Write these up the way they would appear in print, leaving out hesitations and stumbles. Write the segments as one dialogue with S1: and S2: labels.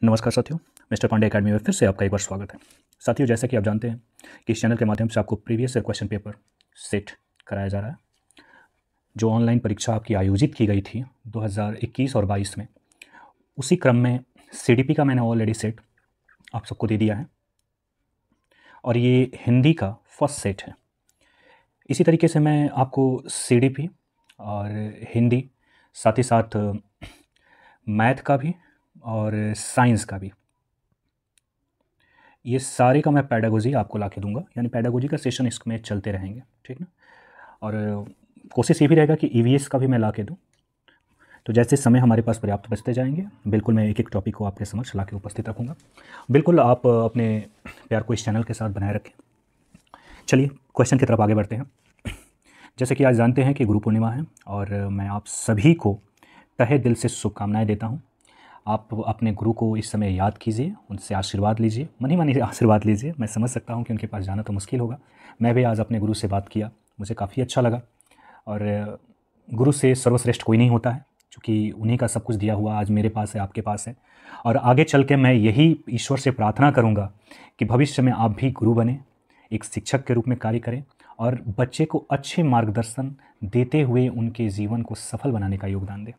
S1: नमस्कार साथियों, mister Pandey academy में फिर से आपका एक बार स्वागत है। साथियों, जैसा कि आप जानते हैं कि इस चैनल के माध्यम से आपको previous year question paper set कराया जा रहा है। जो ऑनलाइन परीक्षा आपकी आयोजित की गई थी 2021 और 22 में, उसी क्रम में सीडीपी का मैंने ऑलरेडी सेट आप सबको दे दिया है और ये हिंदी का फर्स्ट सेट है। इसी तरीके से मैं आपको सीडीपी और हिंदी, साथ ही साथ मैथ का भी और साइंस का भी, ये सारे का मैं पैडागोजी आपको ला के दूंगा, यानी पैडागोजी का सेशन इसमें चलते रहेंगे, ठीक ना। और कोशिश ये भी रहेगा कि ईवीएस का भी मैं ला के दूँ। तो जैसे समय हमारे पास पर्याप्त बचते जाएंगे, बिल्कुल मैं एक एक टॉपिक को आपके समक्ष ला के उपस्थित रखूँगा। बिल्कुल आप अपने प्यार को इस चैनल के साथ बनाए रखें। चलिए क्वेश्चन की तरफ आगे बढ़ते हैं। जैसे कि आज जानते हैं कि गुरु पूर्णिमा है और मैं आप सभी को तहे दिल से शुभकामनाएँ देता हूँ। आप अपने गुरु को इस समय याद कीजिए, उनसे आशीर्वाद लीजिए, मनी मनी आशीर्वाद लीजिए। मैं समझ सकता हूँ कि उनके पास जाना तो मुश्किल होगा। मैं भी आज अपने गुरु से बात किया, मुझे काफ़ी अच्छा लगा। और गुरु से सर्वश्रेष्ठ कोई नहीं होता है, क्योंकि उन्हीं का सब कुछ दिया हुआ आज मेरे पास है, आपके पास है। और आगे चल के मैं यही ईश्वर से प्रार्थना करूँगा कि भविष्य में आप भी गुरु बने, एक शिक्षक के रूप में कार्य करें और बच्चे को अच्छे मार्गदर्शन देते हुए उनके जीवन को सफल बनाने का योगदान दें।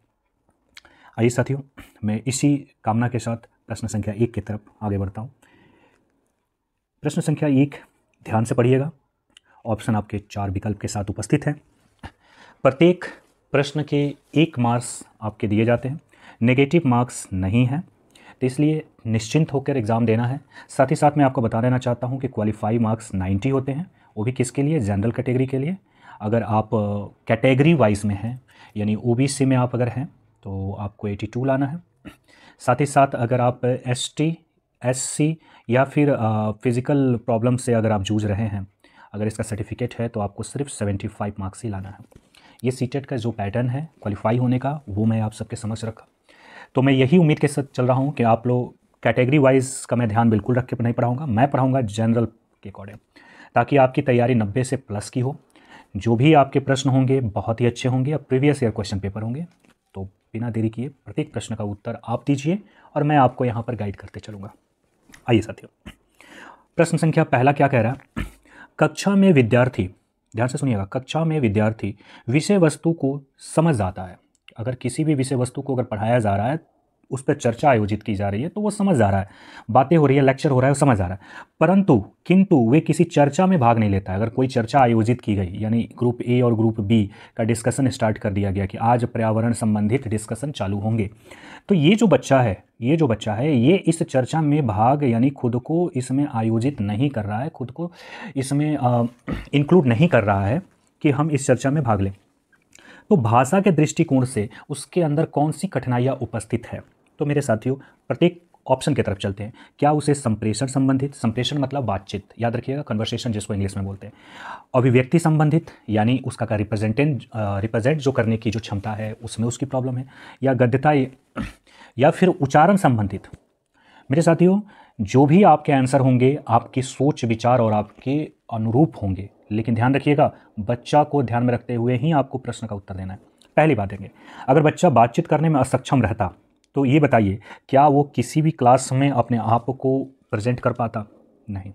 S1: आइए साथियों, मैं इसी कामना के साथ प्रश्न संख्या 1 की तरफ आगे बढ़ता हूँ। प्रश्न संख्या 1 ध्यान से पढ़िएगा। ऑप्शन आपके 4 विकल्प के साथ उपस्थित हैं। प्रत्येक प्रश्न के 1 मार्क्स आपके दिए जाते हैं, नेगेटिव मार्क्स नहीं है, तो इसलिए निश्चिंत होकर एग्ज़ाम देना है। साथ ही साथ मैं आपको बता देना चाहता हूँ कि क्वालिफाई मार्क्स 90 होते हैं, वो भी किसके लिए? जनरल कैटेगरी के लिए। अगर आप कैटेगरी वाइज में हैं, यानी ओबीसी में आप अगर हैं तो आपको 82 लाना है। साथ ही साथ अगर आप एसटी, एससी या फिर फिज़िकल प्रॉब्लम से अगर आप जूझ रहे हैं, अगर इसका सर्टिफिकेट है तो आपको सिर्फ 75 मार्क्स ही लाना है। ये सीटेट का जो पैटर्न है क्वालिफाई होने का, वो मैं आप सबके समझ रखा। तो मैं यही उम्मीद के साथ चल रहा हूँ कि आप लोग कैटेगरी वाइज का मैं ध्यान बिल्कुल रख के नहीं पढ़ाऊँगा, मैं पढ़ाऊँगा जनरल के अकॉर्डिंग, ताकि आपकी तैयारी 90 से प्लस की हो। जो भी आपके प्रश्न होंगे बहुत ही अच्छे होंगे, अब प्रीवियस ईयर क्वेश्चन पेपर होंगे। तो बिना देरी किए प्रत्येक प्रश्न का उत्तर आप दीजिए और मैं आपको यहाँ पर गाइड करते चलूँगा। आइए साथियों, प्रश्न संख्या पहला क्या कह रहा है? कक्षा में विद्यार्थी, ध्यान से सुनिएगा, कक्षा में विद्यार्थी विषय वस्तु को समझ आता है। अगर किसी भी विषय वस्तु को अगर पढ़ाया जा रहा है, उस पर चर्चा आयोजित की जा रही है, तो वो समझ आ रहा है, बातें हो रही है, लेक्चर हो रहा है, वो समझ आ रहा है। परंतु किंतु वे किसी चर्चा में भाग नहीं लेता है। अगर कोई चर्चा आयोजित की गई, यानी ग्रुप ए और ग्रुप बी का डिस्कशन स्टार्ट कर दिया गया कि आज पर्यावरण संबंधित डिस्कशन चालू होंगे, तो ये जो बच्चा है ये इस चर्चा में भाग, यानी खुद को इसमें आयोजित नहीं कर रहा है, खुद को इसमें इंक्लूड नहीं कर रहा है कि हम इस चर्चा में भाग लें। तो भाषा के दृष्टिकोण से उसके अंदर कौन सी कठिनाइयाँ उपस्थित है? तो मेरे साथियों, प्रत्येक ऑप्शन की तरफ चलते हैं। क्या उसे संप्रेषण संबंधित, संप्रेषण मतलब बातचीत, याद रखिएगा, कन्वर्सेशन जिसको इंग्लिश में बोलते हैं। अभिव्यक्ति संबंधित, यानी उसका का रिप्रेजेंट जो करने की जो क्षमता है उसमें उसकी प्रॉब्लम है, या गद्यता, या फिर उच्चारण संबंधित। मेरे साथियों, जो भी आपके आंसर होंगे आपकी सोच विचार और आपके अनुरूप होंगे, लेकिन ध्यान रखिएगा बच्चा को ध्यान में रखते हुए ही आपको प्रश्न का उत्तर देना है। पहली बात है, अगर बच्चा बातचीत करने में असक्षम रहता तो ये बताइए क्या वो किसी भी क्लास में अपने आप को प्रेजेंट कर पाता? नहीं।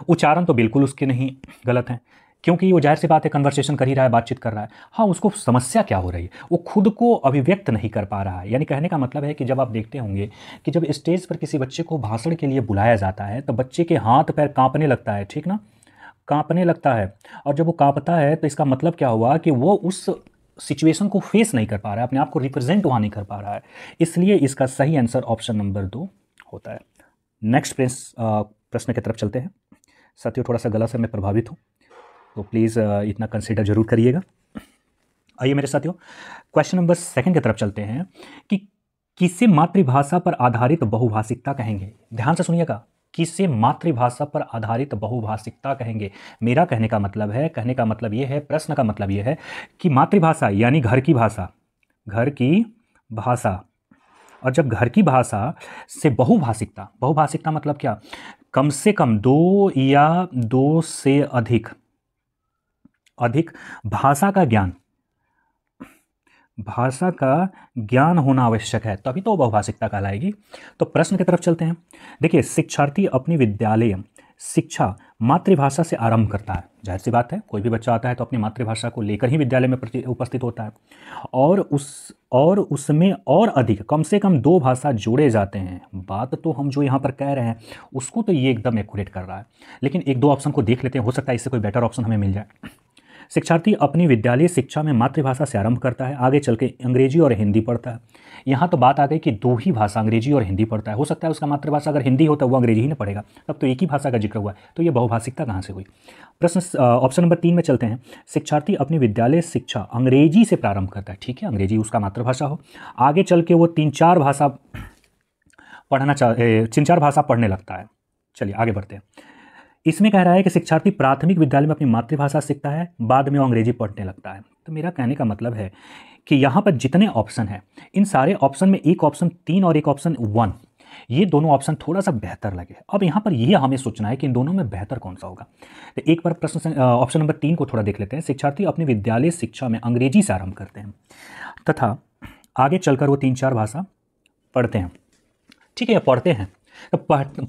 S1: उच्चारण तो बिल्कुल उसके नहीं गलत है, क्योंकि वो जाहिर सी बात है कन्वर्सेशन कर ही रहा है, बातचीत कर रहा है। हाँ, उसको समस्या क्या हो रही है? वो खुद को अभिव्यक्त नहीं कर पा रहा है। यानी कहने का मतलब है कि जब आप देखते होंगे कि जब स्टेज पर किसी बच्चे को भाषण के लिए बुलाया जाता है तो बच्चे के हाथ पैर कांपने लगता है, ठीक ना, कांपने लगता है। और जब वो कांपता है तो इसका मतलब क्या हुआ कि वो उस सिचुएशन को फेस नहीं कर पा रहा है, अपने आप को रिप्रेजेंट वहाँ नहीं कर पा रहा है। इसलिए इसका सही आंसर ऑप्शन नंबर 2 होता है। नेक्स्ट प्रश्न की तरफ चलते हैं। साथियों, थोड़ा सा गला से मैं प्रभावित हूँ, तो प्लीज़ इतना कंसीडर जरूर करिएगा। आइए मेरे साथियों, क्वेश्चन नंबर 2 की तरफ चलते हैं कि किसे मातृभाषा पर आधारित बहुभाषिकता कहेंगे? ध्यान से सुनिएगा, किसे मातृभाषा पर आधारित बहुभाषिकता कहेंगे? मेरा कहने का मतलब ये है, प्रश्न का मतलब ये है कि मातृभाषा यानी घर की भाषा, और जब घर की भाषा से बहुभाषिकता मतलब क्या? कम से कम 2 या 2 से अधिक भाषा का ज्ञान, भाषा का ज्ञान होना आवश्यक है, तभी तो बहुभाषिकता कहलाएगी। तो प्रश्न की तरफ चलते हैं। देखिए, शिक्षार्थी अपनी विद्यालय शिक्षा मातृभाषा से आरंभ करता है। जाहिर सी बात है, कोई भी बच्चा आता है तो अपनी मातृभाषा को लेकर ही विद्यालय में उपस्थित होता है, और उसमें और अधिक कम से कम 2 भाषा जोड़े जाते हैं। बात तो हम जो यहाँ पर कह रहे हैं उसको तो ये एकदम एक्यूरेट कर रहा है, लेकिन 1-2 ऑप्शन को देख लेते हैं, हो सकता है इससे कोई बेटर ऑप्शन हमें मिल जाए। शिक्षार्थी अपनी विद्यालय शिक्षा में मातृभाषा से आरंभ करता है, आगे चल के अंग्रेजी और हिंदी पढ़ता है। यहाँ तो बात आ गई कि 2 ही भाषा अंग्रेजी और हिंदी पढ़ता है। हो सकता है उसका मातृभाषा अगर हिंदी हो तो वो अंग्रेजी ही ना पढ़ेगा, तब तो एक ही भाषा का जिक्र हुआ है, तो ये बहुभाषिकता कहाँ से हुई। प्रश्न ऑप्शन नंबर 3 में चलते हैं। शिक्षार्थी अपनी विद्यालय शिक्षा अंग्रेजी से प्रारंभ करता है, ठीक है, अंग्रेजी उसका मातृभाषा हो, आगे चल के वो 3-4 भाषा पढ़ने लगता है। चलिए आगे बढ़ते हैं। इसमें कह रहा है कि शिक्षार्थी प्राथमिक विद्यालय में अपनी मातृभाषा सीखता है, बाद में वो अंग्रेजी पढ़ने लगता है। तो मेरा कहने का मतलब है कि यहाँ पर जितने ऑप्शन हैं, इन सारे ऑप्शन में एक ऑप्शन 3 और एक ऑप्शन 1, ये दोनों ऑप्शन थोड़ा सा बेहतर लगे। अब यहाँ पर ये हमें सोचना है कि इन दोनों में बेहतर कौन सा होगा। तो एक बार प्रश्न ऑप्शन नंबर 3 को थोड़ा देख लेते हैं। शिक्षार्थी अपनी विद्यालय शिक्षा में अंग्रेजी से आरंभ करते हैं तथा आगे चलकर वो 3-4 भाषा पढ़ते हैं। ठीक है, पढ़ते हैं तो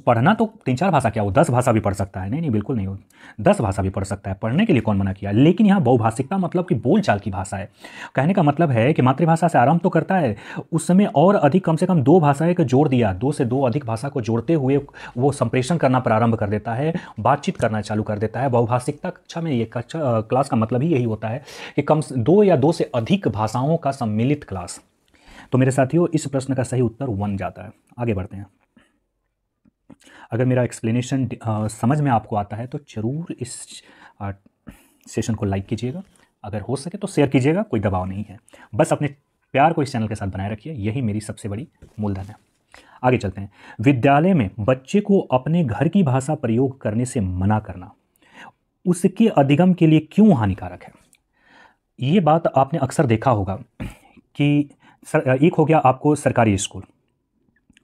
S1: पढ़ना तो 3-4 भाषा क्या हो, 10 भाषा भी पढ़ सकता है। नहीं, बिल्कुल नहीं हो, 10 भाषा भी पढ़ सकता है, पढ़ने के लिए कौन मना किया। लेकिन यहाँ बहुभाषिकता मतलब कि बोलचाल की भाषा है। कहने का मतलब है कि मातृभाषा से आरंभ तो करता है, उस समय और अधिक कम से कम 2 भाषाएं को जोड़ दिया, 2 से 2 अधिक भाषा को जोड़ते हुए वो संप्रेषण करना प्रारंभ कर देता है, बातचीत करना चालू कर देता है। बहुभाषिकता कक्षा में, ये कक्षा क्लास का मतलब ही यही होता है कि 2 या 2 से अधिक भाषाओं का सम्मिलित क्लास। तो मेरे साथियों, इस प्रश्न का सही उत्तर 1 जाता है। आगे बढ़ते हैं। अगर मेरा एक्सप्लेनेशन समझ में आपको आता है तो ज़रूर इस सेशन को लाइक कीजिएगा, अगर हो सके तो शेयर कीजिएगा, कोई दबाव नहीं है। बस अपने प्यार को इस चैनल के साथ बनाए रखिए, यही मेरी सबसे बड़ी मूलधन है। आगे चलते हैं। विद्यालय में बच्चे को अपने घर की भाषा प्रयोग करने से मना करना उसके अधिगम के लिए क्यों हानिकारक है। ये बात आपने अक्सर देखा होगा कि एक हो गया आपको सरकारी स्कूल,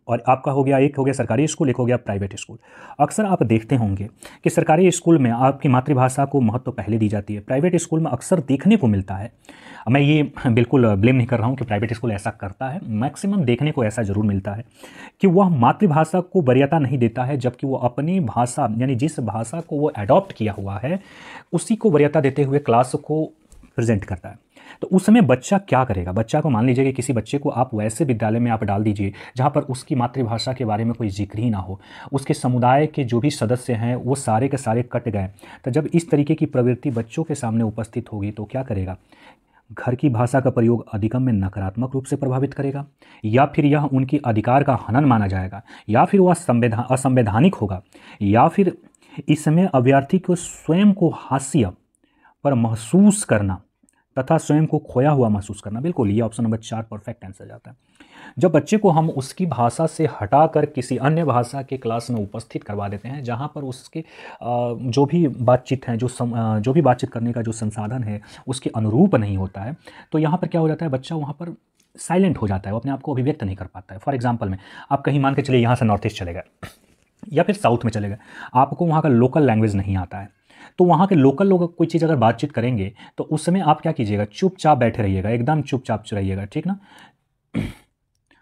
S1: और आपका हो गया, एक हो गया सरकारी स्कूल, एक हो गया प्राइवेट स्कूल। अक्सर आप देखते होंगे कि सरकारी स्कूल में आपकी मातृभाषा को महत्व पहले दी जाती है, प्राइवेट स्कूल में अक्सर देखने को मिलता है। मैं ये बिल्कुल ब्लेम नहीं कर रहा हूँ कि प्राइवेट स्कूल ऐसा करता है, मैक्सिमम देखने को ऐसा ज़रूर मिलता है कि वह मातृभाषा को वरीयता नहीं देता है, जबकि वो अपनी भाषा यानी जिस भाषा को वो अडॉप्ट किया हुआ है उसी को वरीयता देते हुए क्लास को प्रेजेंट करता है। तो उस समय बच्चा क्या करेगा। बच्चा को, मान लीजिए कि किसी बच्चे को आप वैसे विद्यालय में आप डाल दीजिए जहाँ पर उसकी मातृभाषा के बारे में कोई जिक्र ही ना हो, उसके समुदाय के जो भी सदस्य हैं वो सारे के सारे कट गए, तो जब इस तरीके की प्रवृत्ति बच्चों के सामने उपस्थित होगी तो क्या करेगा। घर की भाषा का प्रयोग अधिगम में नकारात्मक रूप से प्रभावित करेगा, या फिर यह उनके अधिकार का हनन माना जाएगा, या फिर वह असंवैधानिक होगा, या फिर इसमें अभ्यर्थी को स्वयं को हास्य पर महसूस करना तथा स्वयं को खोया हुआ महसूस करना। बिल्कुल, ये ऑप्शन नंबर 4 परफेक्ट आंसर जाता है। जब बच्चे को हम उसकी भाषा से हटाकर किसी अन्य भाषा के क्लास में उपस्थित करवा देते हैं जहाँ पर उसके जो भी बातचीत है, जो भी बातचीत करने का जो संसाधन है उसके अनुरूप नहीं होता है, तो यहाँ पर क्या हो जाता है, बच्चा वहाँ पर साइलेंट हो जाता है, वो अपने आप को अभिव्यक्त नहीं कर पाता है। फॉर एग्जाम्पल में आप कहीं मान के चलिए यहाँ से नॉर्थ ईस्ट चले गए या फिर साउथ में चले गए, आपको वहाँ का लोकल लैंग्वेज नहीं आता है, तो वहाँ के लोकल लोग कोई चीज़ अगर बातचीत करेंगे तो उस समय आप क्या कीजिएगा, चुपचाप बैठे रहिएगा, एकदम चुपचाप रहिएगा, ठीक ना।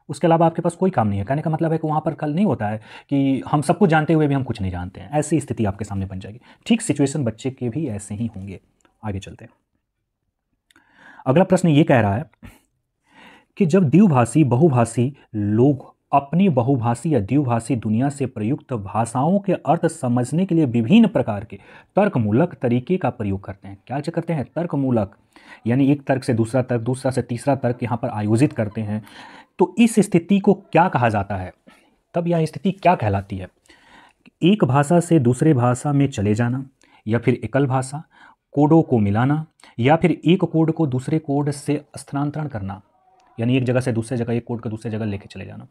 S1: उसके अलावा आपके पास कोई काम नहीं है। कहने का मतलब है कि वहाँ पर कल नहीं होता है कि हम सब कुछ जानते हुए भी हम कुछ नहीं जानते हैं, ऐसी स्थिति आपके सामने बन जाएगी। ठीक सिचुएशन बच्चे के भी ऐसे ही होंगे। आगे चलते हैं। अगला प्रश्न ये कह रहा है कि जब द्विभाषी बहुभाषी लोग अपनी बहुभाषी या द्विभाषी दुनिया से प्रयुक्त भाषाओं के अर्थ समझने के लिए विभिन्न प्रकार के तर्कमूलक तरीके का प्रयोग करते हैं। क्या करते हैं, तर्कमूलक, यानी एक तर्क से दूसरा तर्क, दूसरा से तीसरा तर्क यहाँ पर आयोजित करते हैं, तो इस स्थिति को क्या कहा जाता है, तब यह स्थिति क्या कहलाती है। एक भाषा से दूसरे भाषा में चले जाना, या फिर एकल भाषा, कोडों को मिलाना, या फिर एक कोड को दूसरे कोड से स्थानांतरण करना, यानी एक जगह से दूसरे जगह, एक कोड को दूसरे जगह लेके चले जाना।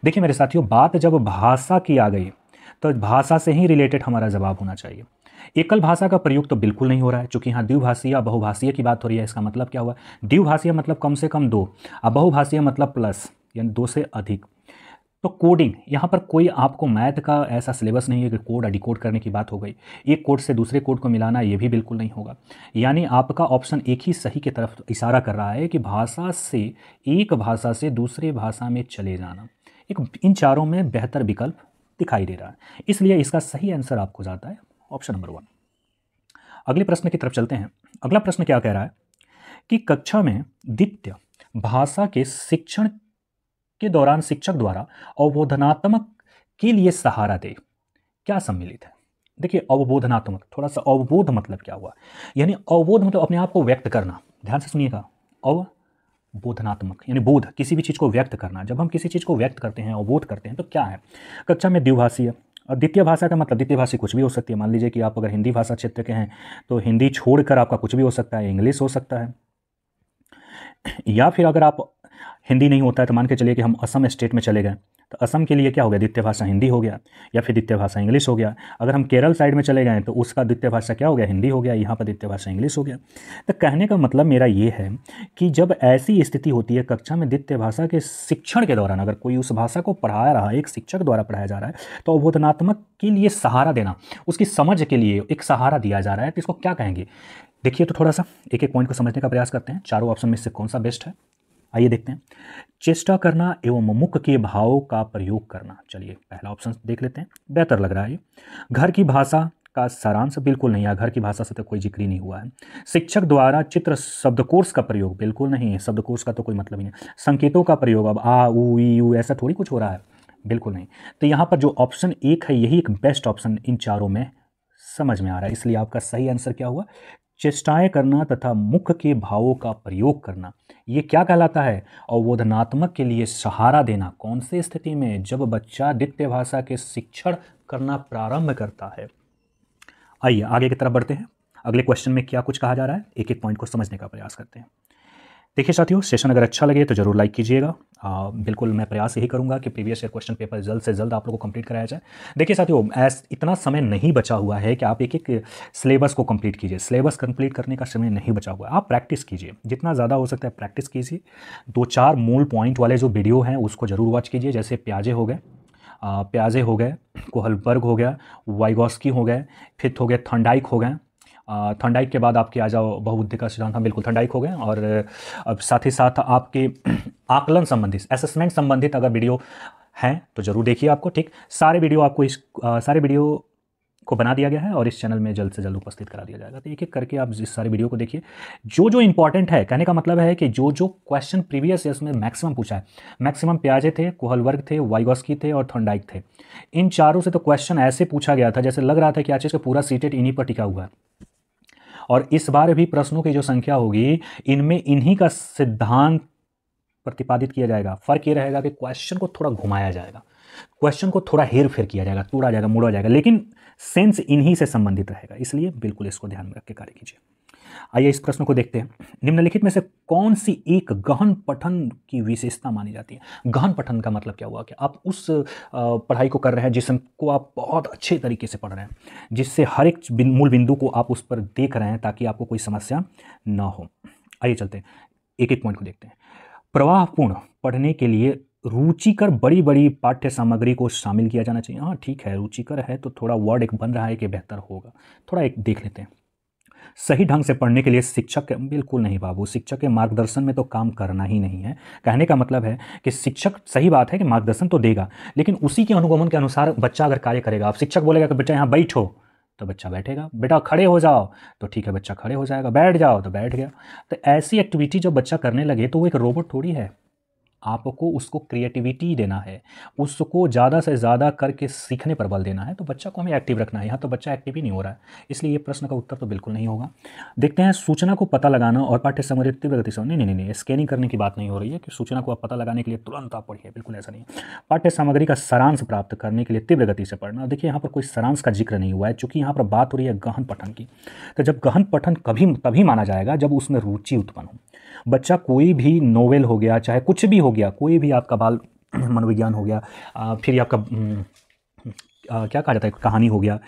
S1: देखिए मेरे साथियों, बात जब भाषा की आ गई तो भाषा से ही रिलेटेड हमारा जवाब होना चाहिए। एकल भाषा का प्रयोग तो बिल्कुल नहीं हो रहा है, चूंकि यहाँ द्विभाषीय या बहुभाषीय की बात हो रही है। इसका मतलब क्या हुआ, द्विभाषीय मतलब कम से कम 2, अब बहुभाषीय मतलब प्लस, यानी 2 से अधिक। तो कोडिंग, यहाँ पर कोई आपको मैथ का ऐसा सिलेबस नहीं है कि कोड और डिकोड करने की बात हो गई। एक कोड से दूसरे कोड को मिलाना ये भी बिल्कुल नहीं होगा। यानी आपका ऑप्शन एक ही सही की तरफ इशारा कर रहा है कि भाषा से, एक भाषा से दूसरे भाषा में चले जाना, एक इन चारों में बेहतर विकल्प दिखाई दे रहा है। इसलिए इसका सही आंसर आपको जाता है ऑप्शन नंबर 1। अगले प्रश्न की तरफ चलते हैं। अगला प्रश्न क्या कह रहा है कि कक्षा में द्वितीय भाषा के शिक्षण के दौरान शिक्षक द्वारा अवबोधनात्मक के लिए सहारा दे, क्या सम्मिलित है। देखिए अवबोधनात्मक, थोड़ा सा अवबोध मतलब क्या हुआ, यानी अवबोध मतलब अपने आप को व्यक्त करना। ध्यान से सुनिएगा, अवबोधनात्मक यानी बोध, किसी भी चीज़ को व्यक्त करना। जब हम किसी चीज़ को व्यक्त करते हैं, अवबोध करते हैं, तो क्या है, कक्षा में द्विभाषी है। और द्वितीय भाषा का मतलब, द्वितीय भाषी कुछ भी हो सकती है। मान लीजिए कि आप अगर हिंदी भाषा क्षेत्र के हैं तो हिंदी छोड़कर आपका कुछ भी हो सकता है, इंग्लिश हो सकता है, या फिर अगर आप हिंदी नहीं होता है तो मान के चलिए कि हम असम स्टेट में चले गए, तो असम के लिए क्या हो गया, द्वितीय भाषा हिंदी हो गया, या फिर द्वितीय भाषा इंग्लिश हो गया। अगर हम केरल साइड में चले गए तो उसका द्वितीय भाषा क्या हो गया, हिंदी हो गया, यहाँ पर द्वितीय भाषा इंग्लिश हो गया। तो कहने का मतलब मेरा ये है कि जब ऐसी स्थिति होती है कक्षा में द्वितीय भाषा के शिक्षण के दौरान, अगर कोई उस भाषा को पढ़ा रहा है, एक शिक्षक द्वारा पढ़ाया जा रहा है, तो अवबोधनात्मक के लिए सहारा देना, उसकी समझ के लिए एक सहारा दिया जा रहा है, तो इसको क्या कहेंगे। देखिए तो थोड़ा सा एक एक पॉइंट को समझने का प्रयास करते हैं। चारों ऑप्शन में से कौन सा बेस्ट है, आइए देखते हैं। चेष्टा करना एवं मुख के भाव का प्रयोग करना, चलिए पहला ऑप्शन देख लेते हैं, बेहतर लग रहा है ये। घर की भाषा का सारांश, बिल्कुल नहीं है, घर की भाषा से तो कोई जिक्र ही नहीं हुआ है। शिक्षक द्वारा चित्र शब्दकोश का प्रयोग, बिल्कुल नहीं है, शब्दकोश का तो कोई मतलब ही नहीं। संकेतों का प्रयोग, अब आ ऊ ई यू ऐसा थोड़ी कुछ हो रहा है, बिल्कुल नहीं। तो यहाँ पर जो ऑप्शन एक है यही एक बेस्ट ऑप्शन इन चारों में समझ में आ रहा है। इसलिए आपका सही आंसर क्या हुआ, चेष्टाएं करना तथा मुख के भावों का प्रयोग करना। ये क्या कहलाता है, अवबोधनात्मक के लिए सहारा देना। कौन सी स्थिति में, जब बच्चा द्वितीय भाषा के शिक्षण करना प्रारंभ करता है। आइए आगे की तरफ बढ़ते हैं। अगले क्वेश्चन में क्या कुछ कहा जा रहा है, एक एक पॉइंट को समझने का प्रयास करते हैं। देखिए साथियों, सेशन अगर अच्छा लगे तो जरूर लाइक कीजिएगा। बिल्कुल मैं प्रयास यही करूंगा कि प्रीवियस ईयर क्वेश्चन पेपर जल्द से जल्द आप लोगों को कंप्लीट कराया जाए। देखिए साथियों, इतना समय नहीं बचा हुआ है कि आप एक एक सिलेबस को कंप्लीट कीजिए। सिलेबस कंप्लीट करने का समय नहीं बचा हुआ है। आप प्रैक्टिस कीजिए, जितना ज़्यादा हो सकता है प्रैक्टिस कीजिए। 2-4 मूल पॉइंट वाले जो वीडियो हैं उसको ज़रूर वॉच कीजिए, जैसे प्याजे हो गए, कोहलबर्ग हो गया, वाइगॉस्की हो गए, फिफ्थ हो गए थॉर्नडाइक हो गए। थॉर्नडाइक के बाद आपके आ जाओ बहुबुद्धि का सिद्धांत, हाँ बिल्कुल थॉर्नडाइक हो गए। और अब साथ ही साथ आपके आकलन संबंधित, असेसमेंट संबंधित अगर वीडियो हैं तो ज़रूर देखिए आपको, ठीक। सारे वीडियो आपको सारे वीडियो को बना दिया गया है और इस चैनल में जल्द से जल्द उपस्थित करा दिया जाएगा। तो एक एक करके आप इस सारे वीडियो को देखिए। जो जो इंपॉर्टेंट है, कहने का मतलब है कि जो जो क्वेश्चन प्रीवियस ईयर्स में मैक्सिमम पूछा है, मैक्सिमम प्याजे थे, कोहलबर्ग थे, वाइगॉस्की थे और थॉर्नडाइक थे। इन चारों से तो क्वेश्चन ऐसे पूछा गया था जैसे लग रहा था कि आज का पूरा सीटेट इन्हीं पर टिका हुआ है। और इस बार भी प्रश्नों की जो संख्या होगी, इनमें इन्हीं का सिद्धांत प्रतिपादित किया जाएगा। फर्क ये रहेगा कि क्वेश्चन को थोड़ा घुमाया जाएगा, क्वेश्चन को थोड़ा हेर फेर किया जाएगा, तोड़ा जाएगा, मोड़ा जाएगा, लेकिन सेंस इन्हीं से संबंधित रहेगा। इसलिए बिल्कुल इसको ध्यान में रख के कार्य कीजिए। आइए इस प्रश्न को देखते हैं। निम्नलिखित में से कौन सी एक गहन पठन की विशेषता मानी जाती है। गहन पठन का मतलब क्या हुआ कि आप उस पढ़ाई को कर रहे हैं जिसको आप बहुत अच्छे तरीके से पढ़ रहे हैं, जिससे हर एक मूल बिंदु को आप उस पर देख रहे हैं ताकि आपको कोई समस्या ना हो। आइए चलते हैं, एक एक पॉइंट को देखते हैं। प्रवाहपूर्ण पढ़ने के लिए रुचिकर बड़ी बड़ी पाठ्य सामग्री को शामिल किया जाना चाहिए। हाँ ठीक है, रुचिकर है तो थोड़ा वर्ड एक बन रहा है कि बेहतर होगा, थोड़ा एक देख लेते हैं। सही ढंग से पढ़ने के लिए शिक्षक, बिल्कुल नहीं बाबू, शिक्षक के मार्गदर्शन में तो काम करना ही नहीं है। कहने का मतलब है कि शिक्षक, सही बात है कि मार्गदर्शन तो देगा, लेकिन उसी के अनुगमन के अनुसार बच्चा अगर कार्य करेगा। अब शिक्षक बोलेगा कि बेटा यहाँ बैठो तो बच्चा बैठेगा, बेटा खड़े हो जाओ तो ठीक है बच्चा खड़े हो जाएगा, बैठ जाओ तो बैठ गया। तो ऐसी एक्टिविटी जब बच्चा करने लगे तो वो एक रोबोट थोड़ी है। आपको उसको क्रिएटिविटी देना है, उसको ज़्यादा से ज़्यादा करके सीखने पर बल देना है। तो बच्चा को हमें एक्टिव रखना है। यहाँ तो बच्चा एक्टिव ही नहीं हो रहा है, इसलिए ये प्रश्न का उत्तर तो बिल्कुल नहीं होगा। देखते हैं, सूचना को पता लगाना और पाठ्य सामग्री तीव्र गति से, नहीं, स्कैनिंग करने की बात नहीं हो रही है कि सूचना को आप पता लगाने के लिए तुरंत आप पढ़िए, बिल्कुल ऐसा नहीं है। पाठ्य सामग्री का सारांश प्राप्त करने के लिए तीव्र गति से पढ़ना। देखिए यहाँ पर कोई सारांश का जिक्र नहीं हुआ है, चूँकि यहाँ पर बात हो रही है गहन पठन की। तो जब गहन पठन तभी माना जाएगा जब उसमें रुचि उत्पन्न हो। बच्चा कोई भी नोवेल हो गया, चाहे कुछ भी हो गया, कोई भी आपका बाल मनोविज्ञान हो गया, फिर आपका क्या कहा जाता है, कहानी हो गया,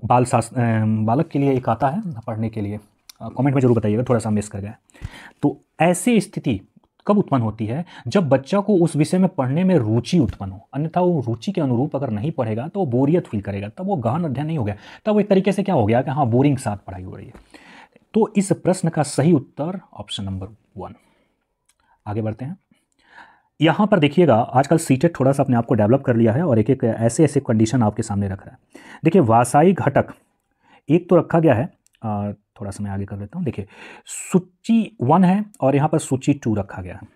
S1: बालक के लिए एक आता है पढ़ने के लिए, कमेंट में जरूर बताइएगा, थोड़ा सा मिस कर गया। तो ऐसी स्थिति कब उत्पन्न होती है? जब बच्चा को उस विषय में पढ़ने में रुचि उत्पन्न हो, अन्यथा वो रुचि के अनुरूप अगर नहीं पढ़ेगा तो वो बोरियत फील करेगा, तब वो गहन अध्ययन नहीं हो गया, तब वो एक तरीके से क्या हो गया कि हाँ बोरिंग साथ पढ़ाई हो रही है। तो इस प्रश्न का सही उत्तर ऑप्शन नंबर 1। आगे बढ़ते हैं। यहाँ पर देखिएगा, आजकल सीटेट थोड़ा सा अपने आप को डेवलप कर लिया है और एक एक ऐसे ऐसे कंडीशन आपके सामने रख रहा है। देखिए भाषाई घटक एक तो रखा गया है, थोड़ा सा मैं आगे कर लेता हूँ। देखिए सूची 1 है और यहाँ पर सूची 2 रखा गया है।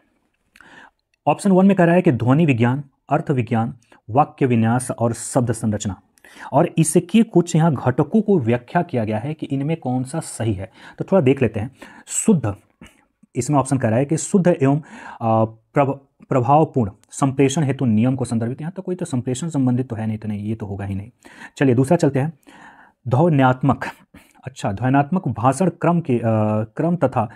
S1: ऑप्शन 1 में कह रहा है कि ध्वनि विज्ञान, अर्थ विज्ञान, वाक्य विन्यास और शब्द संरचना, और इसके कुछ यहाँ घटकों को व्याख्या किया गया है कि इनमें कौन सा सही है। तो थोड़ा देख लेते हैं। शुद्ध, इसमें ऑप्शन कह रहा है कि शुद्ध एवं प्रभावपूर्ण संप्रेषण हेतु नियम को संदर्भित। यहाँ तो कोई तो संप्रेषण संबंधित तो है नहीं, तो नहीं, ये तो होगा ही नहीं। चलिए दूसरा चलते हैं। ध्वन्यात्मक, अच्छा ध्वन्यात्मक भाषण क्रम तथा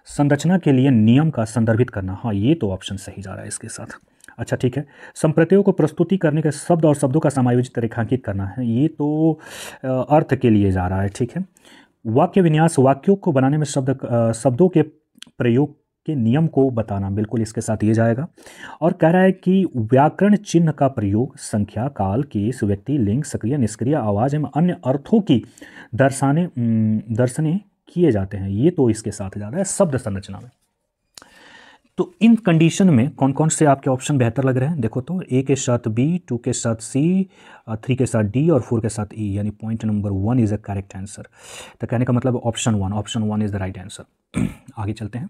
S1: संरचना के लिए नियम का संदर्भित करना, हाँ ये तो ऑप्शन सही जा रहा है इसके साथ। अच्छा ठीक है। संप्रत्ययों को प्रस्तुति करने के शब्द और शब्दों का समायोजित रेखांकित करना है, ये तो अर्थ के लिए जा रहा है। ठीक है। वाक्य विन्यास, वाक्यों को बनाने में शब्दों के प्रयोग के नियम को बताना, बिल्कुल इसके साथ ये जाएगा। और कह रहा है कि व्याकरण चिन्ह का प्रयोग संख्या, काल, केस, व्यक्ति, लिंग, सक्रिय, निष्क्रिय, आवाज एवं अन्य अर्थों की दर्शने किए जाते हैं, ये तो इसके साथ जा रहा है शब्द संरचना में। तो इन कंडीशन में कौन कौन से आपके ऑप्शन बेहतर लग रहे हैं? देखो तो ए के साथ बी, 2 के साथ सी, 3 के साथ डी और 4 के साथ ई, यानी point number 1 is the correct answer. तो कहने का मतलब option 1 is the right answer. आगे चलते हैं।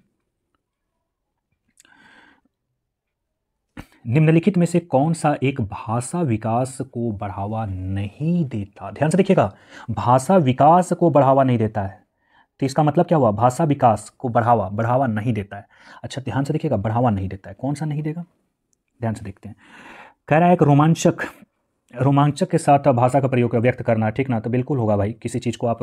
S1: निम्नलिखित में से कौन सा एक भाषा विकास को बढ़ावा नहीं देता? ध्यान से देखिएगा, भाषा विकास को बढ़ावा नहीं देता है, तो इसका मतलब क्या हुआ? भाषा विकास को बढ़ावा नहीं देता है। अच्छा ध्यान से देखिएगा, बढ़ावा नहीं देता है, कौन सा नहीं देगा? ध्यान से देखते हैं। कह रहा है कि रोमांचक के साथ भाषा का प्रयोग व्यक्त करना, ठीक ना? तो बिल्कुल होगा भाई, किसी चीज़ को आप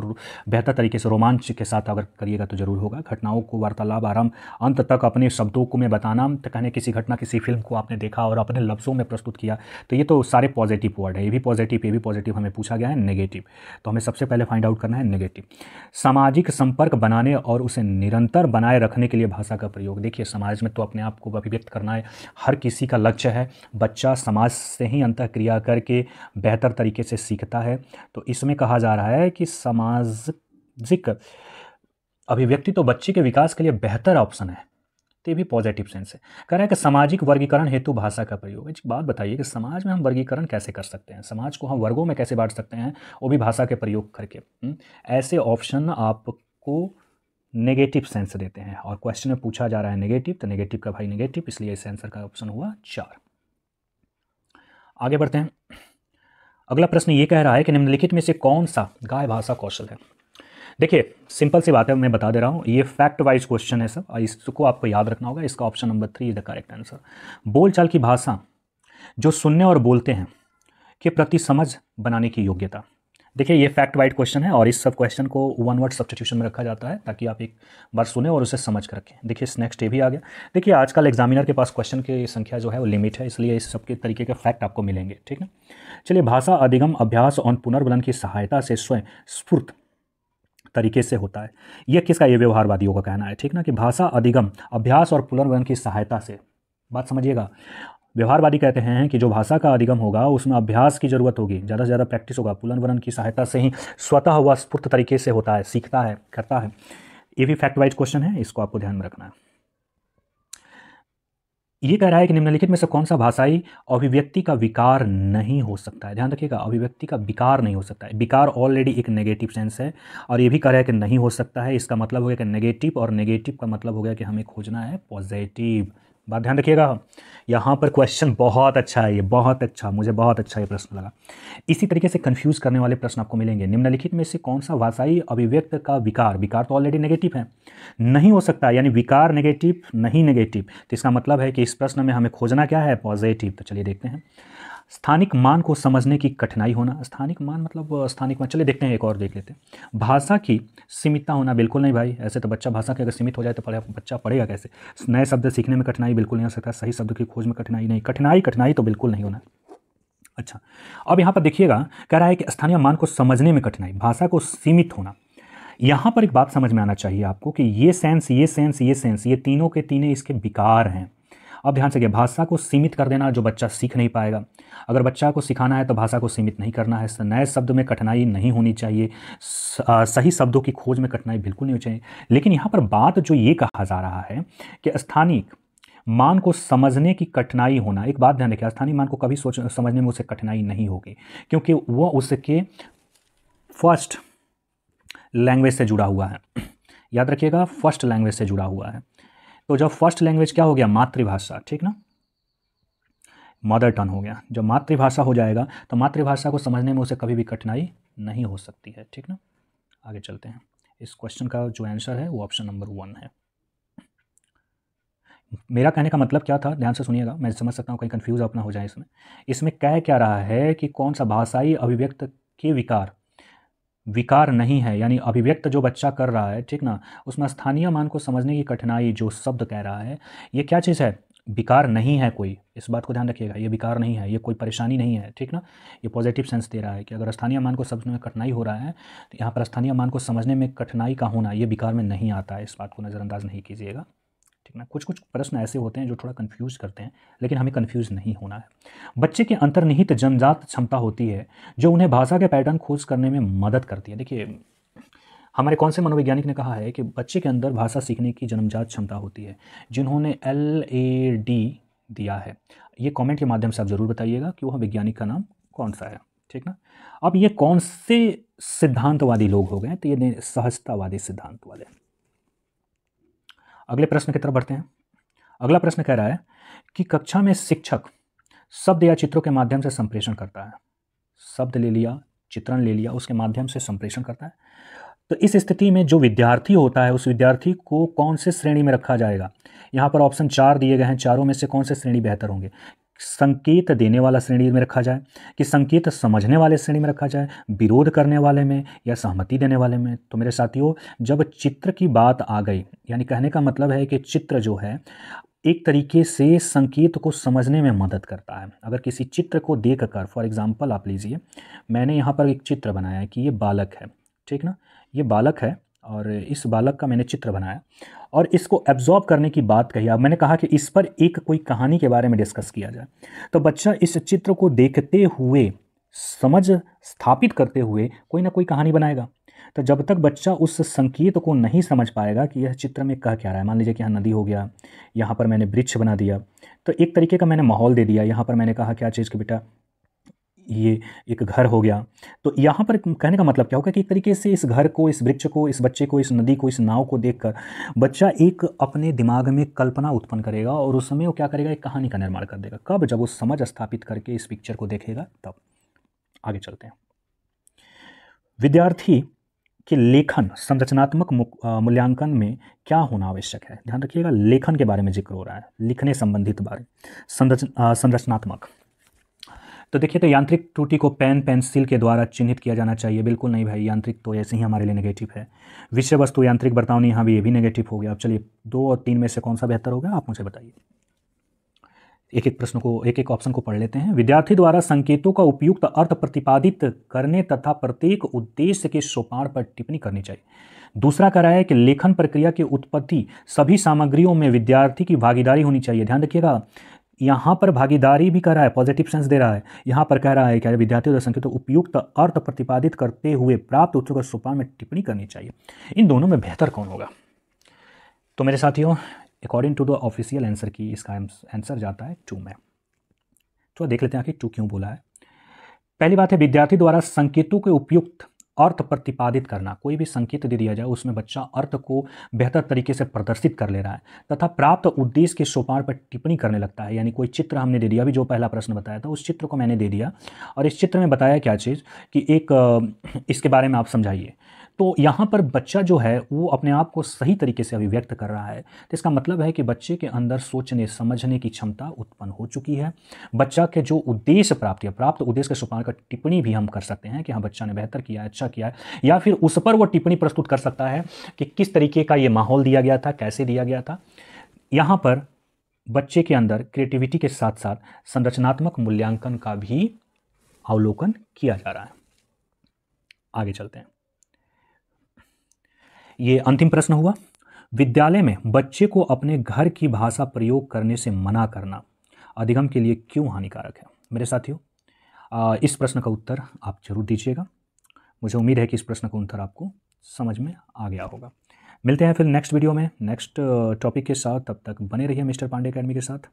S1: बेहतर तरीके से रोमांच के साथ अगर करिएगा तो जरूर होगा। घटनाओं को वार्तालाप आरंभ अंत तक अपने शब्दों को में बताना, तो कहने किसी घटना, किसी फिल्म को आपने देखा और अपने लफ्ज़ों में प्रस्तुत किया, तो ये तो सारे पॉजिटिव वर्ड है। ये भी पॉजिटिव हमें पूछा गया है नेगेटिव, तो हमें सबसे पहले फाइंड आउट करना है नेगेटिव। सामाजिक संपर्क बनाने और उसे निरंतर बनाए रखने के लिए भाषा का प्रयोग। देखिए समाज में तो अपने आप को अभिव्यक्त करना है, हर किसी का लक्ष्य है। बच्चा समाज से ही अंतःक्रिया करके बेहतर तरीके से सीखता है, तो इसमें कहा जा रहा है कि सामाजिक अभिव्यक्ति तो बच्चे के विकास के लिए बेहतर ऑप्शन है, तो ये भी पॉजिटिव सेंस है। कह रहा है कि सामाजिक वर्गीकरण हेतु भाषा का प्रयोग। एक बात बताइए कि समाज में हम वर्गीकरण कैसे कर सकते हैं, समाज को हम वर्गों में कैसे बांट सकते हैं, वो भी भाषा के प्रयोग करके। ऐसे ऑप्शन आपको नेगेटिव सेंस देते हैं, और क्वेश्चन में पूछा जा रहा है नेगेटिव, तो नेगेटिव का भाई नेगेटिव, इसलिए इस आंसर का ऑप्शन हुआ 4। आगे बढ़ते हैं। अगला प्रश्न ये कह रहा है कि निम्नलिखित में से कौन सा गाय भाषा कौशल है? देखिए सिंपल सी बात है, मैं बता दे रहा हूँ, ये फैक्ट वाइज क्वेश्चन है सब, और इसको आपको याद रखना होगा। इसका option number 3 is the correct answer. बोलचाल की भाषा, जो सुनने और बोलते हैं के प्रति समझ बनाने की योग्यता। देखिए ये फैक्ट वाइज क्वेश्चन है, और इस सब क्वेश्चन को 1 वर्ड सब्स्टिट्यूशन में रखा जाता है ताकि आप एक बार सुने और उसे समझ कर रखें। देखिए नेक्स्ट ये भी आ गया। देखिए आजकल एग्जामिनर के पास क्वेश्चन की संख्या जो है वो लिमिट है, इसलिए इस सबके तरीके के फैक्ट आपको मिलेंगे, ठीक है। चलिए, भाषा अधिगम, अभ्यास और पुनर्बलन की सहायता से स्वयं स्फूर्त तरीके से होता है। यह किसका? ये व्यवहारवादियों का कहना है, ठीक ना, कि भाषा अधिगम, अभ्यास और पुनर्बलन की सहायता से। बात समझिएगा, व्यवहारवादी कहते हैं कि जो भाषा का अधिगम होगा उसमें अभ्यास की जरूरत होगी, ज़्यादा से ज़्यादा प्रैक्टिस होगा, पुनर्बलन की सहायता से ही स्वतः हुआ स्फूर्त तरीके से होता है, सीखता है, करता है। ये भी फैक्ट वाइज क्वेश्चन है, इसको आपको ध्यान में रखना है। ये कह रहा है कि निम्नलिखित में से कौन सा भाषाई अभिव्यक्ति का विकार नहीं हो सकता है? ध्यान रखिएगा, अभिव्यक्ति का विकार नहीं हो सकता है। विकार ऑलरेडी एक नेगेटिव सेंस है, और ये भी कह रहा है कि नहीं हो सकता है। इसका मतलब हो गया कि नेगेटिव, और नेगेटिव का मतलब हो गया कि हमें खोजना है पॉजिटिव। बात ध्यान रखिएगा, यहाँ पर क्वेश्चन बहुत अच्छा है, ये बहुत अच्छा, मुझे बहुत अच्छा ये प्रश्न लगा। इसी तरीके से कंफ्यूज करने वाले प्रश्न आपको मिलेंगे। निम्नलिखित में से कौन सा भाषाई अभिव्यक्त का विकार तो ऑलरेडी नेगेटिव है, नहीं हो सकता, यानी विकार नेगेटिव, नहीं नेगेटिव, तो इसका मतलब है कि इस प्रश्न में हमें खोजना क्या है? पॉजिटिव। तो चलिए देखते हैं। स्थानिक मान को समझने की कठिनाई होना, स्थानिक मान मतलब स्थानिक मान, चलिए देखते हैं, एक और देख लेते हैं। भाषा की सीमितता होना, बिल्कुल नहीं भाई, ऐसे तो बच्चा भाषा के अगर सीमित हो जाए तो बच्चा पढ़ेगा कैसे? नए शब्द सीखने में कठिनाई बिल्कुल नहीं हो सकता, सही शब्द की खोज में कठिनाई नहीं, कठिनाई तो बिल्कुल नहीं होना। अच्छा, अब यहाँ पर देखिएगा, कह रहा है कि स्थानीय मान को समझने में कठिनाई, भाषा को सीमित होना, यहाँ पर एक बात समझ में आना चाहिए आपको कि ये सेंस, ये सेंस, ये सेंस, ये तीनों के तीनों इसके विकार हैं। अब ध्यान से, भाषा को सीमित कर देना जो बच्चा सीख नहीं पाएगा। अगर बच्चा को सिखाना है तो भाषा को सीमित नहीं करना है। नए शब्द में कठिनाई नहीं होनी चाहिए, सही शब्दों की खोज में कठिनाई बिल्कुल नहीं होनी चाहिए। लेकिन यहाँ पर बात जो ये कहा जा रहा है कि स्थानिक मान को समझने की कठिनाई होना, एक बात ध्यान रखिए, स्थानीय मान को कभी समझने में उसे कठिनाई नहीं होगी, क्योंकि वह उसके फर्स्ट लैंग्वेज से जुड़ा हुआ है। याद रखिएगा, फर्स्ट लैंग्वेज से जुड़ा हुआ है। तो जब फर्स्ट लैंग्वेज क्या हो गया, मातृभाषा, ठीक ना, मदर टंग हो गया। जब मातृभाषा हो जाएगा तो मातृभाषा को समझने में उसे कभी भी कठिनाई नहीं हो सकती है, ठीक ना। आगे चलते हैं। इस क्वेश्चन का जो आंसर है वो ऑप्शन नंबर 1 है। मेरा कहने का मतलब क्या था, ध्यान से सुनिएगा, मैं समझ सकता हूँ कहीं कंफ्यूज अपना हो जाए। इसमें कह क्या रहा है कि कौन सा भाषाई अभिव्यक्त के विकार नहीं है, यानी अभिव्यक्त जो बच्चा कर रहा है, ठीक ना, उसमें स्थानीय मान को समझने की कठिनाई जो शब्द कह रहा है, ये क्या चीज़ है, विकार नहीं है कोई। इस बात को ध्यान रखिएगा, ये विकार नहीं है, ये कोई परेशानी नहीं है, ठीक ना। ये पॉजिटिव सेंस दे रहा है कि अगर स्थानीय मान को समझने में कठिनाई हो रहा है तो यहाँ पर स्थानीय मान को समझने में कठिनाई का होना ये विकार में नहीं आता है। इस बात को नज़रअंदाज नहीं कीजिएगा, ठीक ना। कुछ कुछ प्रश्न ऐसे होते हैं जो थोड़ा कंफ्यूज करते हैं, लेकिन हमें कंफ्यूज नहीं होना है। बच्चे के अंतर्निहित जन्मजात क्षमता होती है जो उन्हें भाषा के पैटर्न खोज करने में मदद करती है। देखिए, हमारे कौन से मनोवैज्ञानिक ने कहा है कि बच्चे के अंदर भाषा सीखने की जन्मजात क्षमता होती है, जिन्होंने LAD दिया है। ये कमेंट के माध्यम से आप ज़रूर बताइएगा कि वह वैज्ञानिक का नाम कौन सा है, ठीक ना। अब ये कौन से सिद्धांतवादी लोग हो गए, तो ये सहजतावादी सिद्धांत वाले। अगले प्रश्न की तरफ बढ़ते हैं। अगला प्रश्न कह रहा है कि कक्षा में शिक्षक शब्द या चित्रों के माध्यम से संप्रेषण करता है। शब्द ले लिया, चित्रण ले लिया, उसके माध्यम से संप्रेषण करता है। तो इस स्थिति में जो विद्यार्थी होता है उस विद्यार्थी को कौन से श्रेणी में रखा जाएगा। यहाँ पर ऑप्शन 4 दिए गए हैं, चारों में से कौन से श्रेणी बेहतर होंगे। संकेत देने वाला श्रेणी में रखा जाए, कि संकेत समझने वाले श्रेणी में रखा जाए, विरोध करने वाले में, या सहमति देने वाले में। तो मेरे साथियों, जब चित्र की बात आ गई, यानी कहने का मतलब है कि चित्र जो है एक तरीके से संकेत को समझने में मदद करता है। अगर किसी चित्र को देखकर, फॉर एग्जांपल आप लीजिए, मैंने यहाँ पर एक चित्र बनाया है कि ये बालक है, ठीक ना, ये बालक है और इस बालक का मैंने चित्र बनाया और इसको एब्जॉर्ब करने की बात कही। अब मैंने कहा कि इस पर एक कोई कहानी के बारे में डिस्कस किया जाए, तो बच्चा इस चित्र को देखते हुए, समझ स्थापित करते हुए कोई ना कोई कहानी बनाएगा। तो जब तक बच्चा उस संकेत को नहीं समझ पाएगा कि यह चित्र में कह क्या रहा है, मान लीजिए कि यहाँ नदी हो गया, यहाँ पर मैंने वृक्ष बना दिया, तो एक तरीके का मैंने माहौल दे दिया। यहाँ पर मैंने कहा क्या चीज़ कि बेटा ये एक घर हो गया। तो यहाँ पर कहने का मतलब क्या होगा कि एक तरीके से इस घर को, इस वृक्ष को, इस बच्चे को, इस नदी को, इस नाव को देखकर बच्चा एक अपने दिमाग में कल्पना उत्पन्न करेगा और उस समय वो क्या करेगा, एक कहानी का निर्माण कर देगा। कब, जब वो समझ स्थापित करके इस पिक्चर को देखेगा तब। आगे चलते हैं। विद्यार्थी के लेखन संरचनात्मक मूल्यांकन में क्या होना आवश्यक है। ध्यान रखिएगा, लेखन के बारे में जिक्र हो रहा है, लिखने संबंधित बारे, संरचनात्मक। तो देखिए, तो यांत्रिक त्रुटि को पेन पेंसिल के द्वारा चिन्हित किया जाना चाहिए, बिल्कुल नहीं भाई, यांत्रिक तो ऐसे ही हमारे लिए नेगेटिव है। विषय वस्तु यांत्रिक बर्तावनी, यहाँ भी ये भी नेगेटिव हो गया। अब चलिए 2 और 3 में से कौन सा बेहतर होगा, आप मुझे बताइए। एक एक प्रश्न को, एक एक ऑप्शन को पढ़ लेते हैं। विद्यार्थी द्वारा संकेतों का उपयुक्त अर्थ प्रतिपादित करने तथा प्रत्येक उद्देश्य के सोपान पर टिप्पणी करनी चाहिए। दूसरा कह रहा है कि लेखन प्रक्रिया की उत्पत्ति सभी सामग्रियों में विद्यार्थी की भागीदारी होनी चाहिए। ध्यान रखिएगा, यहाँ पर भागीदारी भी कर रहा है, पॉजिटिव सेंस दे रहा है। यहाँ पर कह रहा है कि विद्यार्थियों द्वारा संकेतों उपयुक्त अर्थ प्रतिपादित करते हुए प्राप्त उत्तरों का सोपान में टिप्पणी करनी चाहिए। इन दोनों में बेहतर कौन होगा। तो मेरे साथियों, according to the official answer key इसका आंसर जाता है 2 में। तो देख लेते हैं आखिर 2 क्यों बोला है। पहली बात है, विद्यार्थी द्वारा संकेतों के उपयुक्त अर्थ प्रतिपादित करना। कोई भी संकेत दे दिया जाए उसमें बच्चा अर्थ को बेहतर तरीके से प्रदर्शित कर ले रहा है तथा प्राप्त उद्देश्य के सोपान पर टिप्पणी करने लगता है। यानी कोई चित्र हमने दे दिया, अभी जो पहला प्रश्न बताया था उस चित्र को मैंने दे दिया और इस चित्र में बताया क्या चीज़ कि एक इसके बारे में आप समझाइए। तो यहाँ पर बच्चा जो है वो अपने आप को सही तरीके से अभिव्यक्त कर रहा है। तो इसका मतलब है कि बच्चे के अंदर सोचने समझने की क्षमता उत्पन्न हो चुकी है। बच्चा के जो उद्देश्य प्राप्त उद्देश्य के सोपान का टिप्पणी भी हम कर सकते हैं कि हाँ बच्चा ने बेहतर किया है, अच्छा किया है, या फिर उस पर वो टिप्पणी प्रस्तुत कर सकता है कि किस तरीके का ये माहौल दिया गया था, कैसे दिया गया था। यहाँ पर बच्चे के अंदर क्रिएटिविटी के साथ साथ संरचनात्मक मूल्यांकन का भी अवलोकन किया जा रहा है। आगे चलते हैं। ये अंतिम प्रश्न हुआ, विद्यालय में बच्चे को अपने घर की भाषा प्रयोग करने से मना करना अधिगम के लिए क्यों हानिकारक है? मेरे साथियों, इस प्रश्न का उत्तर आप जरूर दीजिएगा। मुझे उम्मीद है कि इस प्रश्न का उत्तर आपको समझ में आ गया होगा। मिलते हैं फिर नेक्स्ट वीडियो में नेक्स्ट टॉपिक के साथ। तब तक बने रहिए मिस्टर पांडे अकेडमी के साथ।